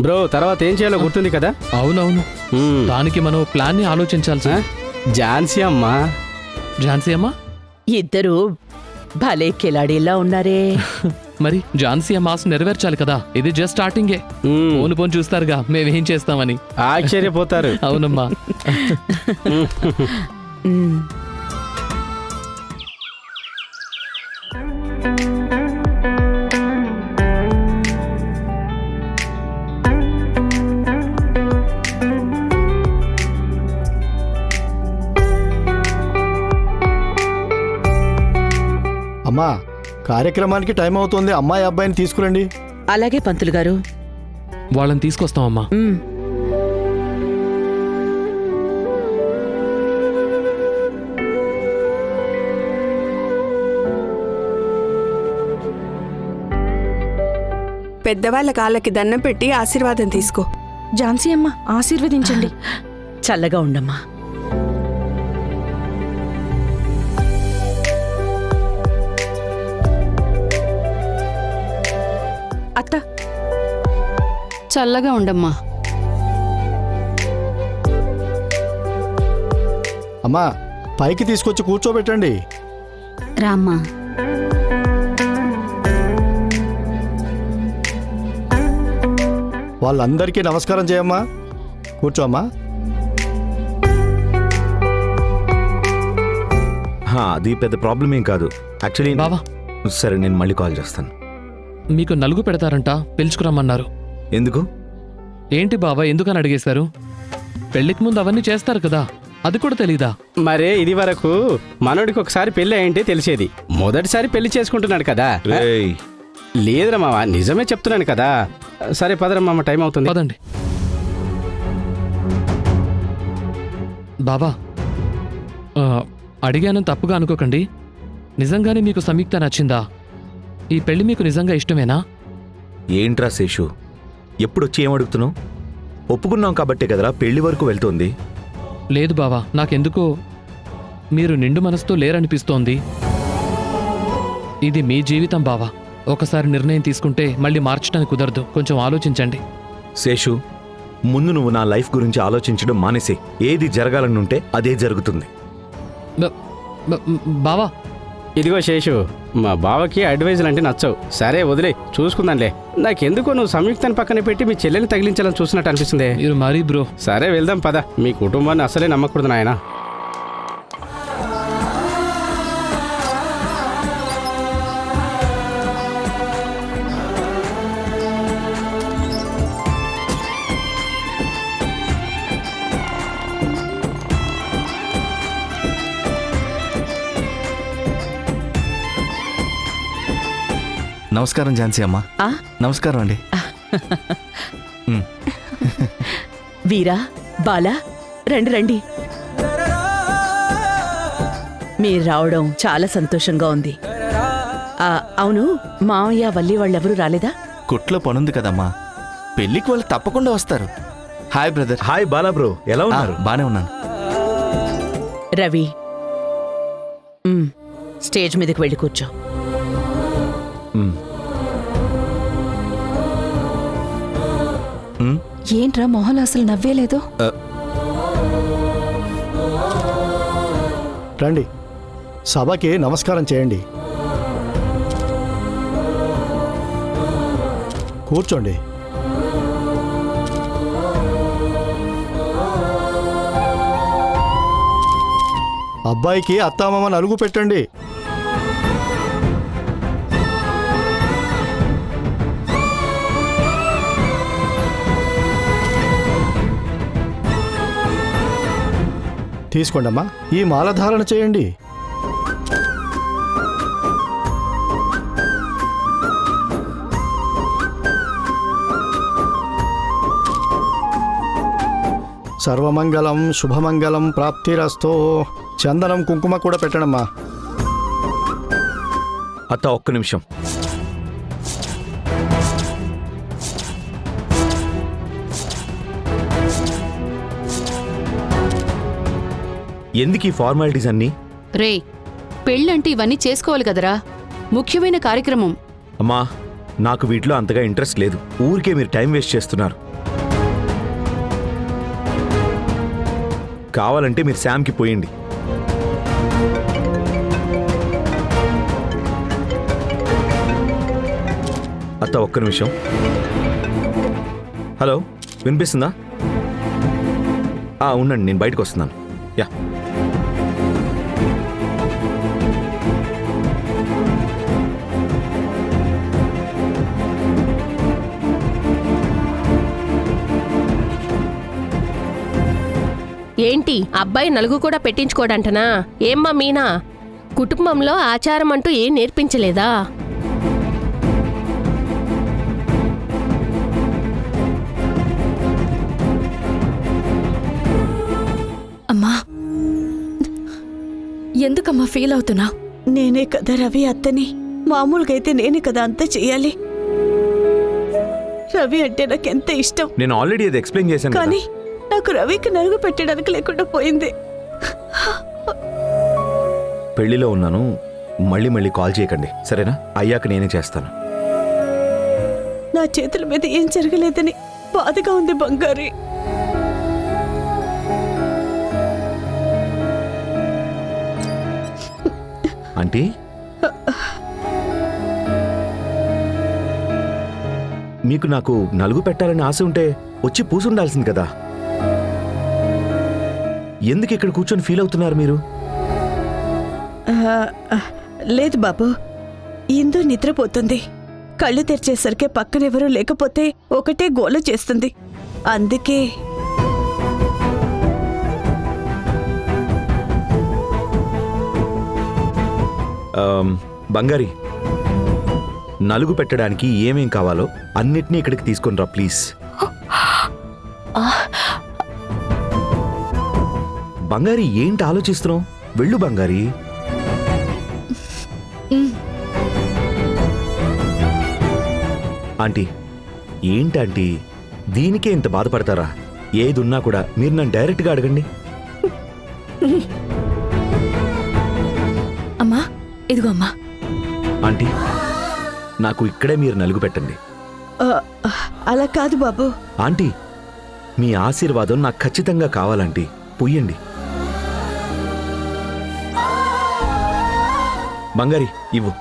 Bro తర్వాత ఏం చేయాలో గుర్తుంది కదా? అవునవును, దానికి మనం ప్లాన్ ని ఆలోచించాల్సి. ఝాన్సీ అమ్మా. ఝాన్సీ అమ్మా? ఇద్దరు భలే కిలాడీలా ఉన్నారే. మరి ఝాన్సీ అమ్మ ఆశ నెరవేర్చాలి కదా. ఇది జస్ట్ స్టార్టింగే. పోను పోను చూస్తారుగా మేమేం చేస్తామని. ఆశ్చర్యపోతారు. అవునమ్మా. అమ్మా, కార్యక్రమానికి టైం అవుతుంది. అమ్మాయి అబ్బాయిని తీసుకురండి. అలాగే పంతులు గారు. వాళ్ళని తీసుకొస్తామమ్మా. పెద్దవాళ్ళ కాళ్ళకి దండం పెట్టి ఆశీర్వాదం తీసుకో. ఝాన్సీ అమ్మ ఆశీర్వదించండి. చల్లగా ఉండమ్మా. అత్త చల్లగా ఉండమ్మా. అమ్మా, పైకి తీసుకొచ్చి కూర్చోబెట్టండి. రామ్మా. వాళ్ళందరికీ నమస్కారం చేయమ్మా. కూర్చోమ్మా. అది పెద్ద ప్రాబ్లం ఏం కాదు యాక్చువల్లీ. బావా, సరే నేను మళ్ళీ కాల్ చేస్తాను. మీకు నలుగు పెడతారంట, పిలుచుకురమ్మన్నారు. ఎందుకు? ఏంటి బావా ఎందుకని అడిగేశారు? పెళ్లికి ముందు అవన్నీ చేస్తారు కదా, అది కూడా తెలీదా? మరే ఇది వరకు మనోడికి ఒకసారి పెళ్లి అయింటే తెలిసేది. మొదటిసారి పెళ్లి చేసుకుంటున్నాడు కదా. రేయ్, లేదురా మామ, నిజమే చెప్తున్నాను కదా. సరే పదరా మామ, టైం అవుతుంది. పదండి. బావా, అడిగానని తప్పుగా అనుకోకండి. నిజంగానే మీకు సంయుక్త నచ్చిందా? ఈ పెళ్లి మీకు నిజంగా ఇష్టమేనా? ఏంట్రా శేషు, ఎప్పుడొచ్చి ఏమడుగుతున్నావు? ఒప్పుకున్నాం కాబట్టే కదరా పెళ్లి వరకు వెళ్తోంది. లేదు బావా, నాకెందుకో మీరు నిండు మనసుతో లేరనిపిస్తోంది. ఇది మీ జీవితం బావా. ఒకసారి నిర్ణయం తీసుకుంటే మళ్ళీ మార్చడానికి కుదరదు. కొంచెం ఆలోచించండి. శేషు, ముందు నువ్వు నా లైఫ్ గురించి ఆలోచించడం మానేసే. ఏది జరగాలనుంటే అదే జరుగుతుంది. బావా, ఇదిగో శేషు, మా బావకి అడ్వైజులు అంటే నచ్చవు. సరే వదిలే, చూసుకుందాంలే. నాకెందుకో నువ్వు సంయుక్తని పక్కన పెట్టి మీ చెల్లెని తగిలించాలని చూసినట్టు అనిపిస్తుంది. మీరు మరీ బ్రో. సరే వెళ్దాం పద. మీ కుటుంబాన్ని అసలే నమ్మకూడదు నాయన. నమస్కారం ఝాన్సీ అమ్మా. నమస్కారం అండి. వీరా, బాలా, రండి రండి. మీరు రావడం చాలా సంతోషంగా ఉంది. అవును, మామయ్య వల్లి వాళ్ళెవరూ రాలేదా? కొట్లో పనుంది కదమ్మా, పెళ్ళికి వాళ్ళు తప్పకుండా వస్తారు. Hi brother. Hi Bala bro, ఎలా ఉన్నారు? బానే ఉన్నాను. రవి, స్టేజ్ మీదకి వెళ్ళి కూర్చో. ఏంట్రా మొహలు అసలు నవ్వేలేదు? రండి, సభకి నమస్కారం చేయండి. కూర్చోండి. అబ్బాయికి అత్తామామ నలుగు పెట్టండి. తీసుకోండమ్మా, ఈ మాలధారణ చేయండి. సర్వమంగళం శుభమంగళం ప్రాప్తిరస్తో. చందనం కుంకుమ కూడా పెట్టడమ్మా. అత్త ఒక్క నిమిషం. ఎందుకు ఈ ఫార్మాలిటీస్ అన్నీ? రే, పెళ్ళంటే ఇవన్నీ చేసుకోవాలి కదరా, ముఖ్యమైన కార్యక్రమం. అమ్మా, నాకు వీటిలో అంతగా ఇంట్రెస్ట్ లేదు. ఊరికే మీరు టైం వేస్ట్ చేస్తున్నారు. కావాలంటే మీరు శామ్కి పోయండి. అత్త ఒక్క నిమిషం. హలో, వినిపిస్తుందా? ఉండండి, నేను బయటకు వస్తున్నాను. యా. ఏంటి అబ్బాయి నలుగు కూడా పెట్టించుకోడంటనా? ఏమ్మా మీనా, కుటుంబంలో ఆచారం అంటూ ఏం నేర్పించలేదా? అమ్మా, ఎందుకమ్మా ఫీల్ అవుతున్నా? నేనే కదా రవి అత్తని. మామూలుగా అయితే నేనే కదా అంతా చెయ్యాలి. రవి అంటే నాకెంత ఇష్టం. నేను ఆల్రెడీ అది ఎక్స్ప్లెయిన్ చేశాను కదా. కానీ నాకు రవికి నలుగు పెట్టడానికి లేకుండా పోయింది. పెళ్లిలో ఉన్నాను, మళ్ళీ మళ్ళీ కాల్ చేయకండి, సరేనా? అయ్యాక నేనే చేస్తాను. నా చేతుల మీద ఏం జరగలేదని బాధగా ఉంది బంగారి. ఆంటీ, మీకు నాకు నలుగు పెట్టాలని ఆశ ఉంటే వచ్చి పూసుండాల్సింది కదా. ఎందుకు ఇక్కడ కూర్చొని ఫీల్ అవుతున్నారు మీరు? లేదు బాబు, ఇందు నిద్రపోతుంది. కళ్ళు తెరిచేసరికి పక్కనెవరూ లేకపోతే ఒకటే గోల చేస్తుంది. అందుకే బంగారి, నలుగు పెట్టడానికి ఏమేం కావాలో అన్నిటినీ ఇక్కడికి తీసుకొని రా ప్లీజ్. బంగారి, ఏంటి ఆలోచిస్తున్నావు? వెళ్ళు బంగారి. ఆంటీ, ఏంటంటీ దీనికే ఇంత బాధపడతారా? ఏదున్నా కూడా మీరు నన్ను డైరెక్ట్గా అడగండి. అమ్మా, ఇదిగో అమ్మా. ఆంటీ, నాకు ఇక్కడే మీరు నలుగు పెట్టండి. అలా కాదు బాబు. ఆంటీ, మీ ఆశీర్వాదం నాకు ఖచ్చితంగా కావాలంటీ. పొయ్యండి. బంగారి, ఇవ్వు.